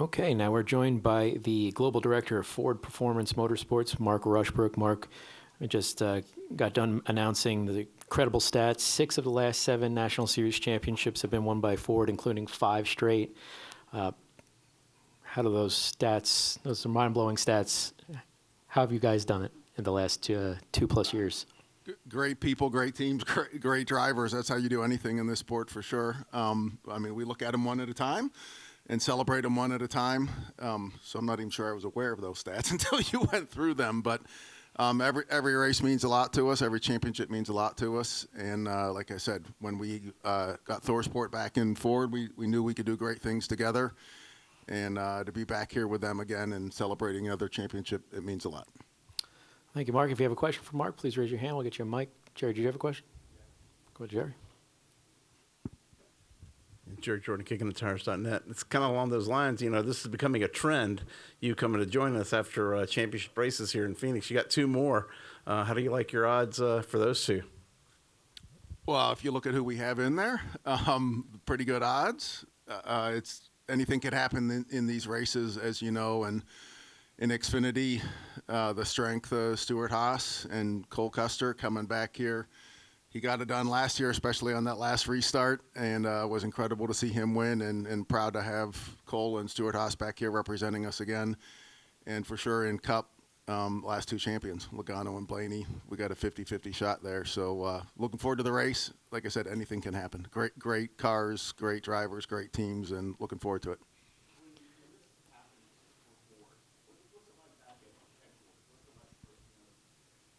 Okay, now we're joined by the Global Director of Ford Performance Motorsports, Mark Rushbrook. Mark, I just got done announcing the incredible stats. 6 of the last 7 National Series championships have been won by Ford, including 5 straight. How do those stats, those are mind-blowing stats, how have you guys done it in the last 2+ years? Great people, great teams, great drivers. That's how you do anything in this sport for sure. I mean, we look at them one at a time and celebrate them one at a time. So I'm not even sure I was aware of those stats until you went through them. But every race means a lot to us. Every championship means a lot to us. And like I said, when we got ThorSport back in Ford, we knew we could do great things together. And to be back here with them again and celebrating another championship, it means a lot. Thank you, Mark. If you have a question for Mark, please raise your hand. We'll get you a mic. Jerry, did you have a question? Go ahead, Jerry. Jerry Jordan, KickingTheTires.net. It's kind of along those lines. You know, this is becoming a trend. You coming to join us after championship races here in Phoenix. You got 2 more. How do you like your odds for those 2? Well, if you look at who we have in there, pretty good odds. It's anything could happen in these races, as you know, and in Xfinity, the strength of Stuart Haas and Cole Custer coming back here. He got it done last year, especially on that last restart, and it was incredible to see him win, and proud to have Cole and Stuart Haas back here representing us again. And for sure in Cup, last 2 champions, Logano and Blaney. We got a 50-50 shot there. So looking forward to the race. Like I said, anything can happen. Great cars, great drivers, great teams, and looking forward to it.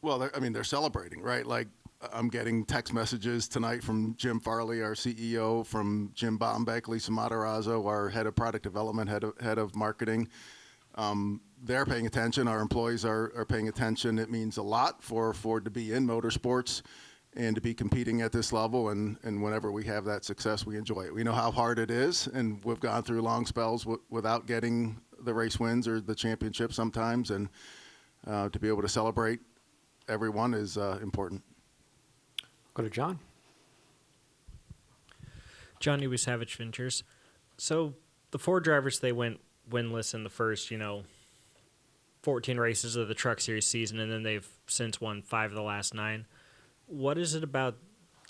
Well, I mean, they're celebrating, right? Like, I'm getting text messages tonight from Jim Farley, our CEO, from Jim Bombeck, Lisa Matarazzo, our head of product development, head of marketing. They're paying attention. Our employees are paying attention. It means a lot for Ford to be in motorsports and to be competing at this level. And whenever we have that success, we enjoy it. We know how hard it is, and we've gone through long spells without getting the race wins or the championship sometimes. And to be able to celebrate everyone is important. Go to John. John Newby, Savage Ventures. So the 4 drivers, they went winless in the first, 14 races of the Truck Series season, and then they've since won 5 of the last 9. What is it about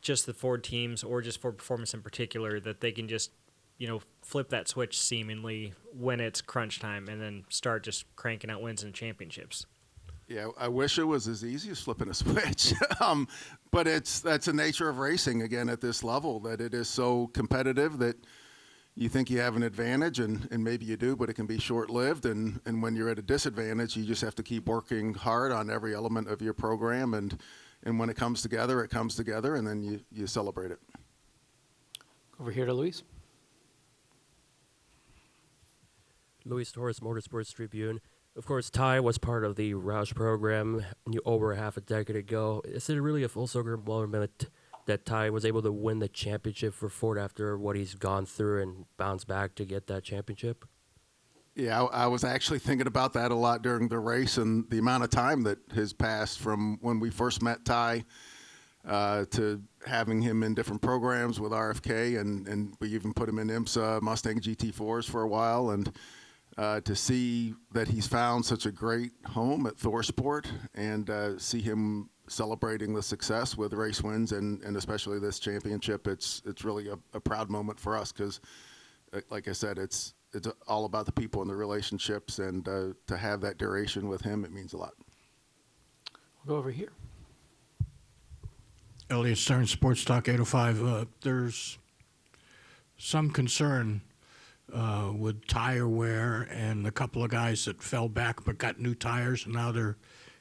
just the Ford teams, or just Ford Performance in particular, that they can just, flip that switch seemingly when it's crunch time and then start just cranking out wins and championships? Yeah, I wish it was as easy as flipping a switch. But that's the nature of racing, again, at this level, that it is so competitive that you think you have an advantage, and maybe you do, but it can be short-lived. And when you're at a disadvantage, you just have to keep working hard on every element of your program. And when it comes together, and then you celebrate it. Over here to Luis. Luis Torres, Motorsports Tribune. Of course, Ty was part of the Roush program over half a decade ago. Is it really a full circle moment that Ty was able to win the championship for Ford after what he's gone through and bounce back to get that championship? Yeah, I was actually thinking about that a lot during the race, and the amount of time that has passed from when we first met Ty to having him in different programs with RFK, and we even put him in IMSA Mustang GT4s for a while, and to see that he's found such a great home at ThorSport, and see him celebrating the success with race wins and especially this championship, it's really a proud moment for us, because like I said, it's all about the people and the relationships, and to have that duration with him, it means a lot. We'll go over here. Elliot Stern, Sports Talk 805. There's some concern with tire wear, and a couple of guys that fell back but got new tires, and now they're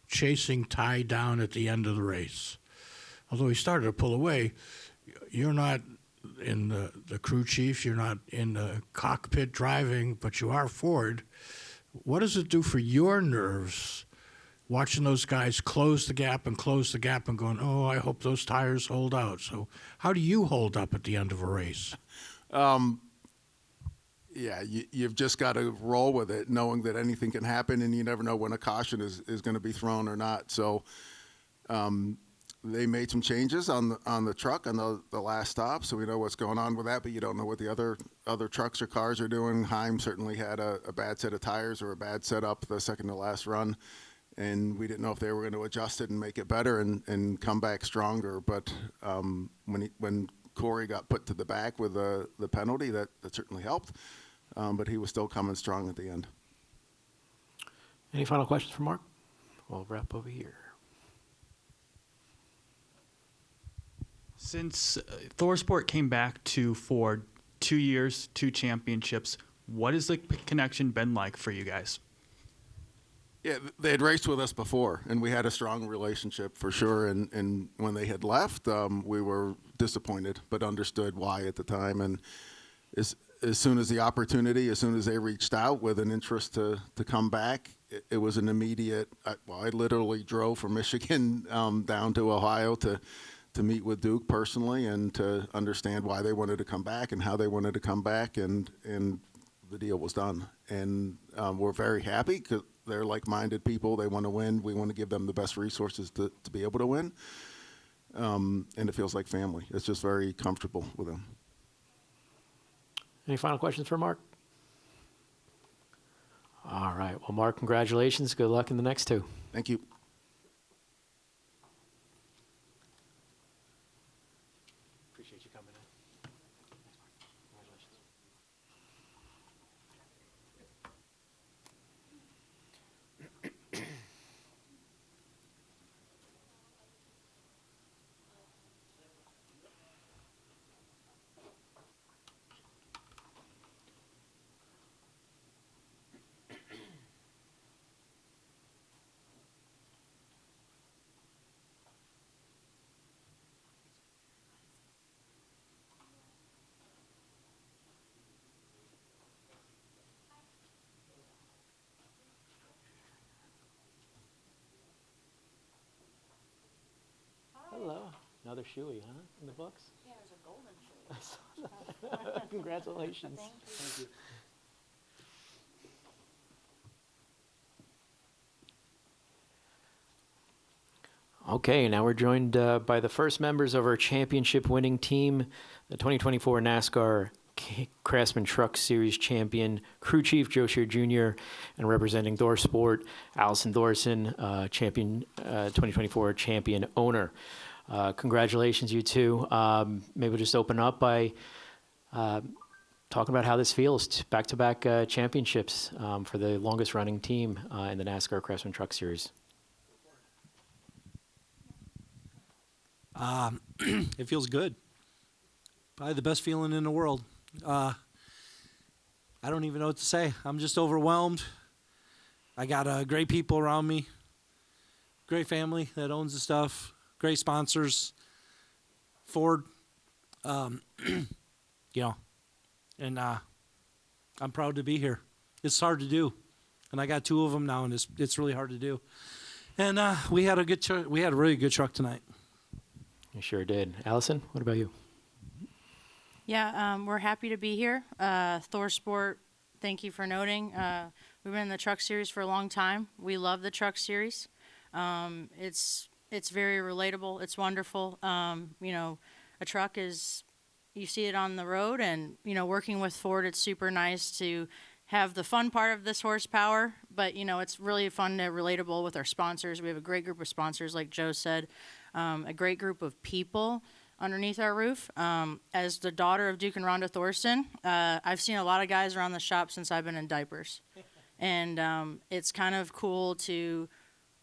chasing Ty down at the end of the race. Although he started to pull away, you're not in the crew chief, you're not in the cockpit driving, but you are Ford. What does it do for your nerves watching those guys close the gap and going, oh, I hope those tires hold out? So how do you hold up at the end of a race? Yeah, you've just got to roll with it, knowing that anything can happen, and you never know when a caution is going to be thrown or not. So they made some changes on the truck on the last stop, so we know what's going on with that, but you don't know what the other trucks or cars are doing. Heim certainly had a bad set of tires or a bad setup the second to last run, and we didn't know if they were going to adjust it and make it better and come back stronger. But when Corey got put to the back with the penalty, that certainly helped, but he was still coming strong at the end. Any final questions for Mark? We'll wrap over here. Since ThorSport came back to Ford, 2 years, 2 championships, what has the connection been like for you guys? Yeah, they had raced with us before, and we had a strong relationship for sure. And when they had left, we were disappointed, but understood why at the time. And as soon as the opportunity, as soon as they reached out with an interest to come back, it was an immediate. I literally drove from Michigan down to Ohio to meet with Duke personally and to understand why they wanted to come back and how they wanted to come back, and the deal was done. And we're very happy because they're like-minded people. They want to win. We want to give them the best resources to be able to win. And it feels like family. It's just very comfortable with them. Any final questions for Mark? All right. Well, Mark, congratulations. Good luck in the next 2. Thank you. Appreciate you coming in. Congratulations. Hello. Another shoey, huh? In the books? Yeah, there's a golden shoe. Congratulations. Thank you. Okay, now we're joined by the first members of our championship-winning team, the 2024 NASCAR Craftsman Truck Series champion, crew chief Joe Shear Jr., and representing ThorSport, Allison Thorson, 2024 champion owner. Congratulations, you two. Maybe we'll just open up by talking about how this feels, back-to-back championships for the longest-running team in the NASCAR Craftsman Truck Series. It feels good. Probably the best feeling in the world. I don't even know what to say. I'm just overwhelmed. I got great people around me, great family that owns the stuff, great sponsors, Ford, and I'm proud to be here. It's hard to do, and I got 2 of them now, and it's really hard to do. And we had a really good truck tonight. You sure did. Allison, what about you? Yeah, we're happy to be here. ThorSport, thank you for noting. We've been in the Truck Series for a long time. We love the Truck Series. It's very relatable. It's wonderful. A truck is, you see it on the road, and, working with Ford, it's super nice to have the fun part of this horsepower, but, it's really fun and relatable with our sponsors. We have a great group of sponsors, like Joe said, a great group of people underneath our roof. As the daughter of Duke and Rhonda Thorson, I've seen a lot of guys around the shop since I've been in diapers. And it's kind of cool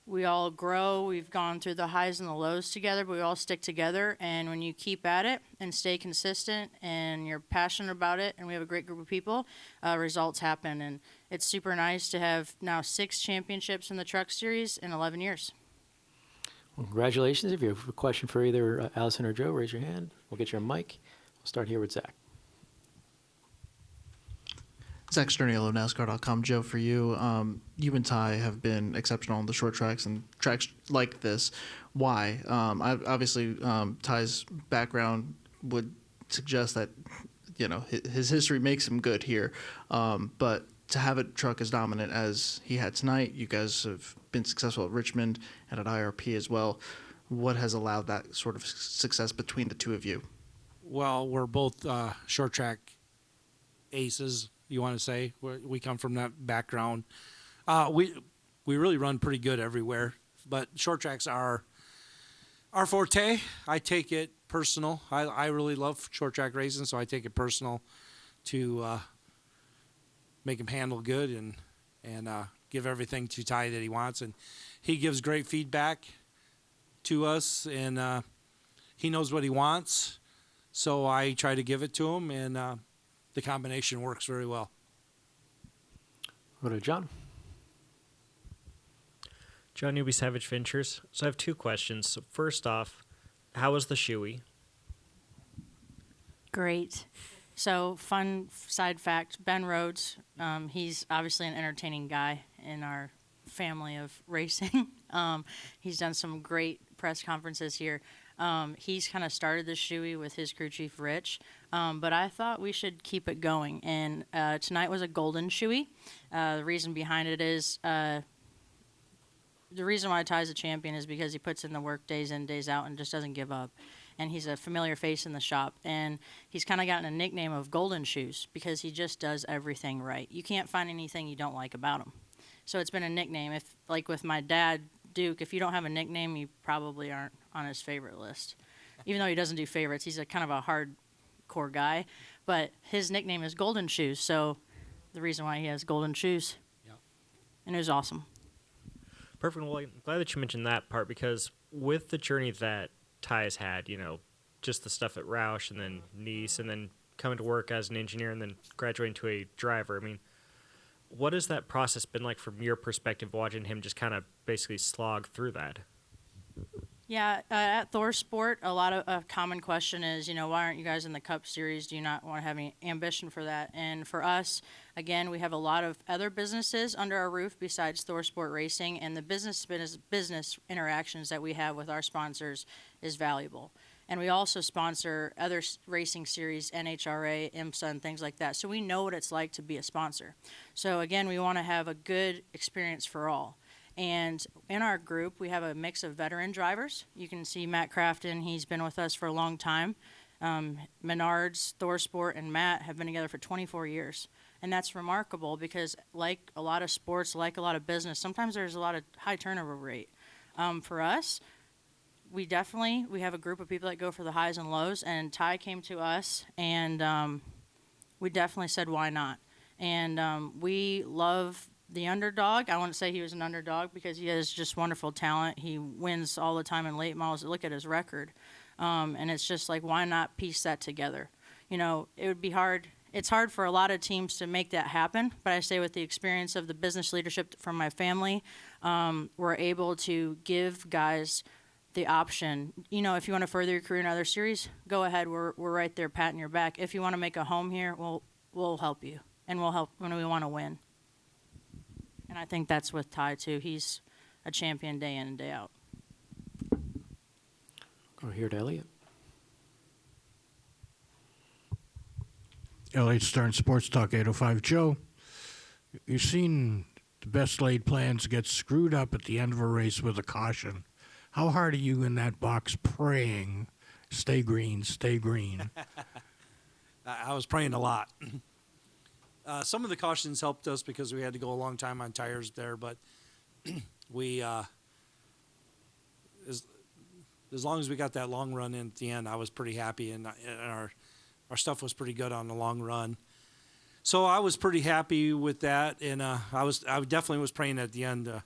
we all grow. We've gone through the highs and the lows together, but we all stick together. And when you keep at it and stay consistent and you're passionate about it, and we have a great group of people, results happen. And it's super nice to have now 6 championships in the Truck Series in 11 years. Well, congratulations. If you have a question for either Allison or Joe, raise your hand. We'll get you a mic. We'll start here with Zach. Zach Sterniello, NASCAR.com. Joe, for you, you and Ty have been exceptional on the short tracks and tracks like this. Why? Obviously, Ty's background would suggest that, his history makes him good here. But to have a truck as dominant as he had tonight, you guys have been successful at Richmond and at IRP as well. what has allowed that sort of success between the two of you? Well, we're both short track aces, you want to say. We come from that background. We really run pretty good everywhere, but short tracks are our forte. I take it personal. I really love short track racing, so I take it personal to make him handle good and give everything to Ty that he wants. And he gives great feedback to us, and he knows what he wants. So I try to give it to him, and the combination works very well. Go to John. John Newby, Savage Ventures. So I have two questions. So first off, how was the shoey? Great. So, fun side fact, Ben Rhodes, he's obviously an entertaining guy in our family of racing. He's done some great press conferences here. He's kind of started the shoey with his crew chief, Rich, but I thought we should keep it going. And tonight was a golden shoey. The reason behind it is the reason why Ty's a champion is because he puts in the work days in, days out, and just doesn't give up. And he's a familiar face in the shop. And he's kind of gotten a nickname of Golden Shoes because he just does everything right. You can't find anything you don't like about him. So it's been a nickname. If, like with my dad, Duke, if you don't have a nickname, you probably aren't on his favorite list. Even though he doesn't do favorites, he's a kind of a hardcore guy. But his nickname is Golden Shoes, so the reason why he has golden shoes. Yep. And it was awesome. Perfect. Well, I'm glad that you mentioned that part because with the journey that Ty has had, you know, just the stuff at Roush and then Nice and then coming to work as an engineer and then graduating to a driver, I mean, what has that process been like from your perspective, watching him just kind of basically slog through that? Yeah, at ThorSport, a common question is, you know, why aren't you guys in the Cup Series? Do you not want to have any ambition for that? And for us, again, we have a lot of other businesses under our roof besides ThorSport Racing, and the business interactions that we have with our sponsors is valuable. And we also sponsor other racing series, NHRA, IMSA, and things like that. So we know what it's like to be a sponsor. So again, we want to have a good experience for all. And in our group, we have a mix of veteran drivers. You can see Matt Crafton. He's been with us for a long time. Menards, ThorSport, and Matt have been together for 24 years. And that's remarkable because like a lot of sports, like a lot of business, sometimes there's a lot of high turnover rate. For us, we have a group of people that go for the highs and lows. And Ty came to us, and we definitely said, why not? And we love the underdog. I wouldn't say he was an underdog because he has just wonderful talent. He wins all the time in late models. Look at his record. And it's just like, why not piece that together? You know, it would be hard. It's hard for a lot of teams to make that happen. But I say with the experience of the business leadership from my family, we're able to give guys the option. You know, if you want to further your career in other series, go ahead. We're right there patting your back. If you want to make a home here, we'll help you. And we'll help when we want to win. And I think that's with Ty, too. He's a champion day in and day out. Go here to Elliot. Elliot Stern, Sports Talk 805. Joe, you've seen the best laid plans get screwed up at the end of a race with a caution. How hard are you in that box praying, stay green, stay green? I was praying a lot. Some of the cautions helped us because we had to go a long time on tires there, but we, as long as we got that long run in at the end, I was pretty happy, and our stuff was pretty good on the long run. So I was pretty happy with that, and I definitely was praying at the end to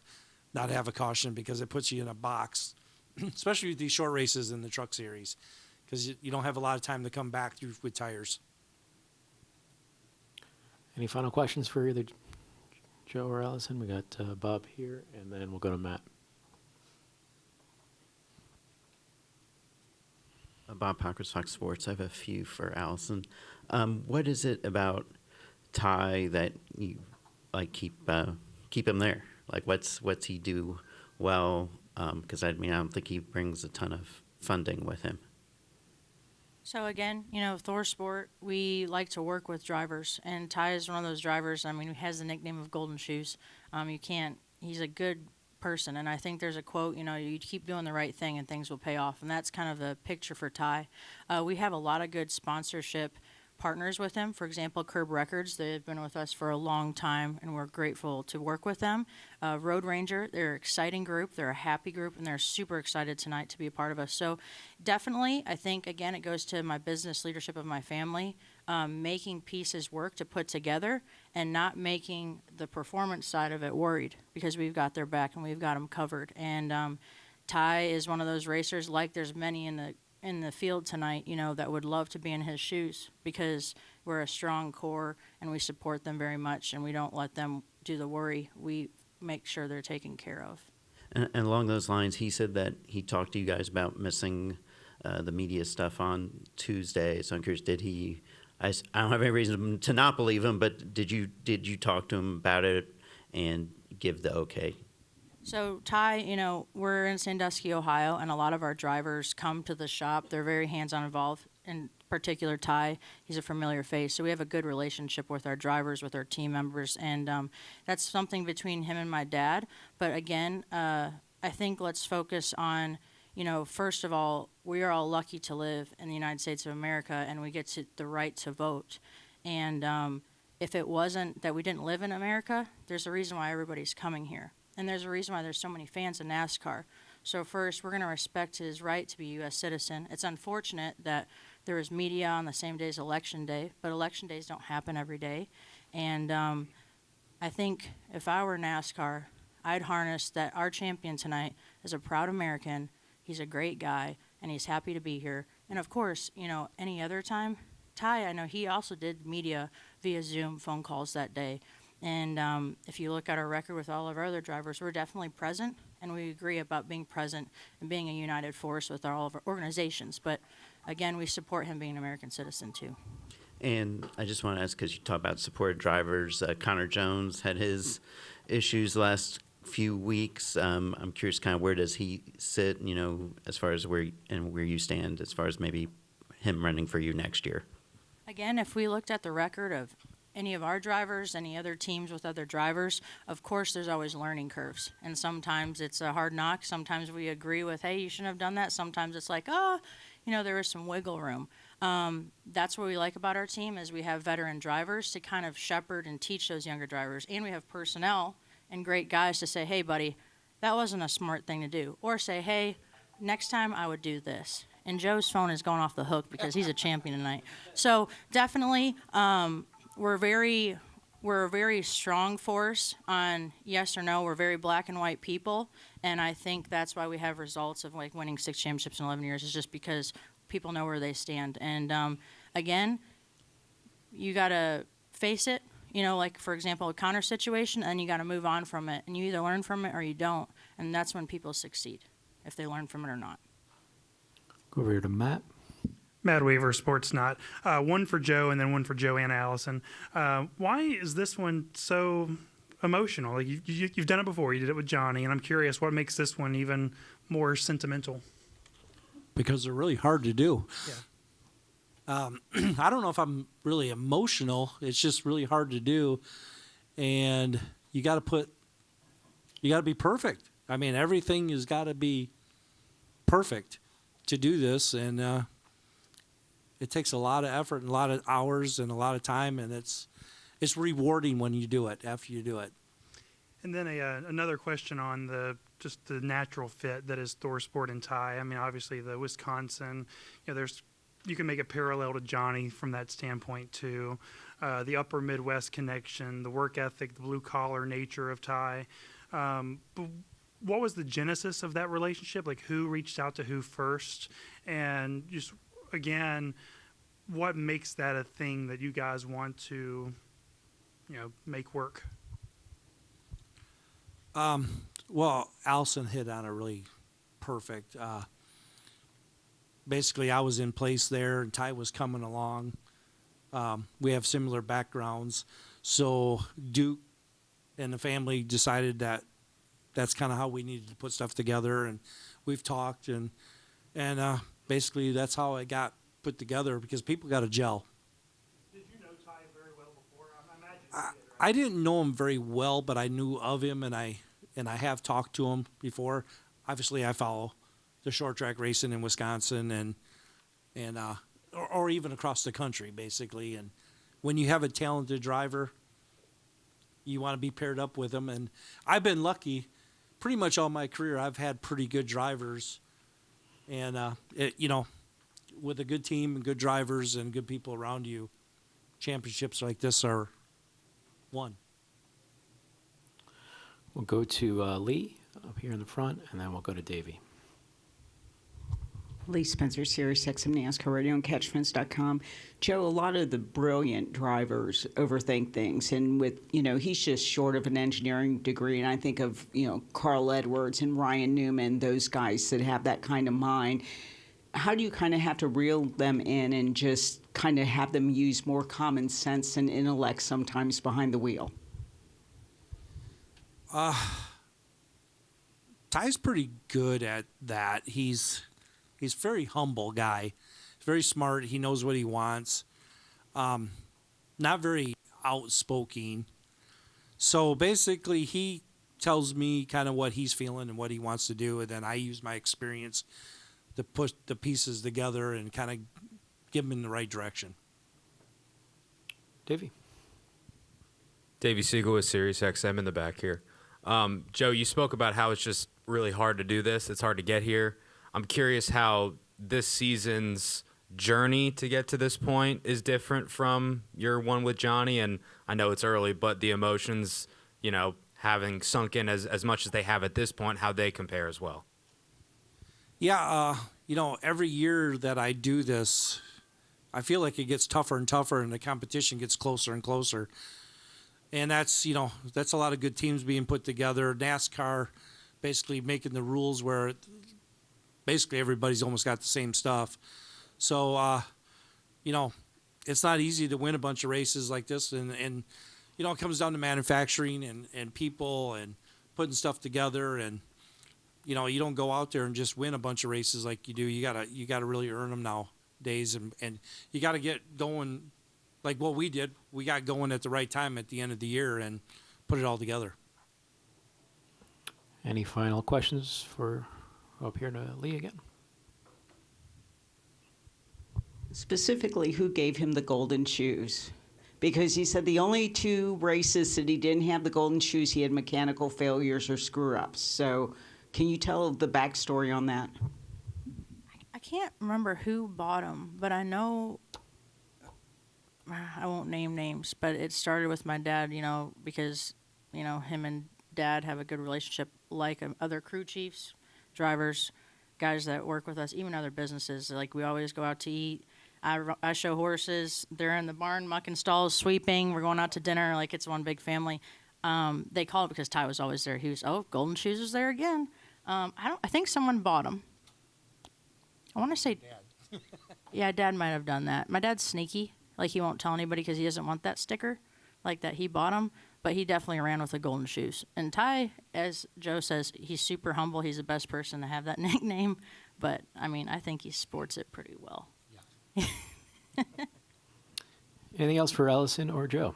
not have a caution because it puts you in a box, especially with these short races in the Truck Series, because you don't have a lot of time to come back through with tires. Any final questions for either Joe or Allison? We got Bob here, and then we'll go to Matt. Bob Packers, Fox Sports. I have a few for Allison. What is it about Ty that you like keep him there? Like, what's he do well? Because I don't think he brings a ton of funding with him. So again, you know, ThorSport, we like to work with drivers, and Ty is one of those drivers. I mean, he has the nickname of Golden Shoes. He's a good person. And I think there's a quote, you keep doing the right thing and things will pay off. And that's kind of a picture for Ty. We have a lot of good sponsorship partners with him. For example, Curb Records, they've been with us for a long time, and we're grateful to work with them. Road Ranger, they're an exciting group. They're a happy group, and they're super excited tonight to be a part of us. So definitely, I think, again, it goes to my business leadership of my family, making pieces work to put together and not making the performance side of it worried, because we've got their back and we've got them covered. And Ty is one of those racers, like there's many in the field tonight, that would love to be in his shoes, because we're a strong core and we support them very much, and we don't let them do the worry. We make sure they're taken care of. And along those lines, he said that he talked to you guys about missing the media stuff on Tuesday. So I'm curious, did he? I don't have any reason to not believe him, but did you talk to him about it and give the okay? So Ty, we're in Sandusky, Ohio, and a lot of our drivers come to the shop. They're very hands-on involved. In particular, Ty, he's a familiar face. So we have a good relationship with our drivers, with our team members, and that's something between him and my dad. But again, I think let's focus on, first of all, we are all lucky to live in the United States of America, and we get the right to vote. And if it wasn't that we didn't live in America, there's a reason why everybody's coming here. And there's a reason why there's so many fans in NASCAR. So first, we're going to respect his right to be a U.S. citizen. It's unfortunate that there is media on the same day as Election Day, but Election Days don't happen every day. And I think if I were NASCAR, I'd harness that our champion tonight is a proud American. He's a great guy, and he's happy to be here. And of course, any other time, Ty, I know he also did media via Zoom phone calls that day. And if you look at our record with all of our other drivers, we're definitely present, and we agree about being present and being a united force with all of our organizations. But again, we support him being an American citizen too. And I just want to ask, because you talk about supported drivers, Connor Jones had his issues last few weeks. I'm curious, kind of where does he sit, as far as where you stand, as far as maybe him running for you next year? Again, if we looked at the record of any of our drivers, any other teams with other drivers, of course there's always learning curves. And sometimes it's a hard knock. Sometimes we agree with, hey, you shouldn't have done that. Sometimes it's like, there is some wiggle room. That's what we like about our team, is we have veteran drivers to kind of shepherd and teach those younger drivers. And we have personnel and great guys to say, hey, buddy, that wasn't a smart thing to do. Or say, hey, next time I would do this. And Joe's phone is going off the hook because he's a champion tonight. So definitely, we're a very strong force on yes or no. We're very black and white people, and I think that's why we have results of like winning 6 championships in 11 years, is just because people know where they stand. And again, you got to face it, like for example, a Connor situation, and you got to move on from it, and you either learn from it or you don't, and that's when people succeed, if they learn from it or not. Go over here to Matt. Matt Weaver, Sports Not. One for Joe and then one for Joe and Allison. Why is this one so emotional? Like you've done it before. You did it with Johnny, and I'm curious what makes this one even more sentimental. Because they're really hard to do. Yeah. I don't know if I'm really emotional. It's just really hard to do, and you got to be perfect. I mean, everything has got to be perfect to do this, and it takes a lot of effort and a lot of hours and a lot of time, and it's rewarding when you do it, after you do it. And then another question on just the natural fit that is ThorSport and Ty. I mean, obviously the Wisconsin, you can make a parallel to Johnny from that standpoint too. The upper Midwest connection, the work ethic, the blue collar nature of Ty. But what was the genesis of that relationship? Like who reached out to who first? And just again, what makes that a thing that you guys want to, make work? Well, Allison hit on a really perfect. Basically, I was in place there, and Ty was coming along. We have similar backgrounds, so Duke and the family decided that that's kind of how we needed to put stuff together, and we've talked, and basically that's how it got put together, because people got to gel. Did you know Ty very well before? I imagine I didn't know him very well, but I knew of him, and and I have talked to him before. Obviously, I follow the short track racing in Wisconsin or even across the country, basically. And when you have a talented driver, you want to be paired up with them. And I've been lucky. Pretty much all my career, I've had pretty good drivers. And, with a good team and good drivers and good people around you, championships like this are won. We'll go to Lee up here in the front, and then we'll go to Davey. Lee Spencer, Sirius XM NASCAR Radio and CatchFence.com. Joe, a lot of the brilliant drivers overthink things, and he's just short of an engineering degree, and I think of, Carl Edwards and Ryan Newman, those guys that have that kind of mind. How do you kind of have to reel them in and just kind of have them use more common sense and intellect sometimes behind the wheel? Ty's pretty good at that. He's a very humble guy. He's very smart. He knows what he wants. Not very outspoken. So basically, he tells me kind of what he's feeling and what he wants to do, and then I use my experience to put the pieces together and kind of give him in the right direction. Davey. Davey Siegel with Sirius XM in the back here. Joe, you spoke about how it's just really hard to do this. It's hard to get here. I'm curious how this season's journey to get to this point is different from your one with Johnny. And I know it's early, but the emotions, having sunk in as much as they have at this point, how they compare as well. Yeah, every year that I do this, I feel like it gets tougher and tougher, and the competition gets closer and closer. And that's a lot of good teams being put together. NASCAR basically making the rules where basically everybody's almost got the same stuff. So, it's not easy to win a bunch of races like this. And it comes down to manufacturing and people and putting stuff together. And, you don't go out there and just win a bunch of races like you do. You gotta really earn them nowadays. And you got to get going like what we did. We got going at the right time at the end of the year and put it all together. Any final questions for up here to Lee again? Specifically, who gave him the golden shoes? Because he said the only 2 races that he didn't have the golden shoes, he had mechanical failures or screw-ups. So can you tell the backstory on that? I can't remember who bought them, but I know, I won't name names, but it started with my dad, because, him and Dad have a good relationship, like other crew chiefs, drivers, guys that work with us, even other businesses. Like, we always go out to eat. I show horses. They're in the barn, mucking stalls, sweeping. We're going out to dinner. Like, it's one big family. They call it because Ty was always there. He was, golden shoes is there again. I think someone bought them. I want to say, Dad. Yeah, Dad might have done that. My dad's sneaky. Like, he won't tell anybody because he doesn't want that sticker, like that he bought them. But he definitely ran with the golden shoes. And Ty, as Joe says, he's super humble. He's the best person to have that nickname. But, I think he sports it pretty well. Yeah. Anything else for Allison or Joe?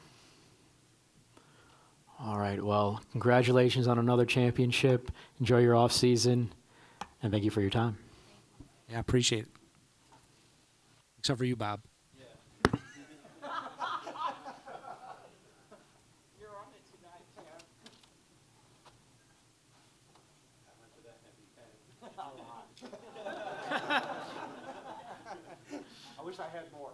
All right. Well, congratulations on another championship. Enjoy your off season, and thank you for your time. Yeah, I appreciate it. Except for you, Bob. I wish I had more.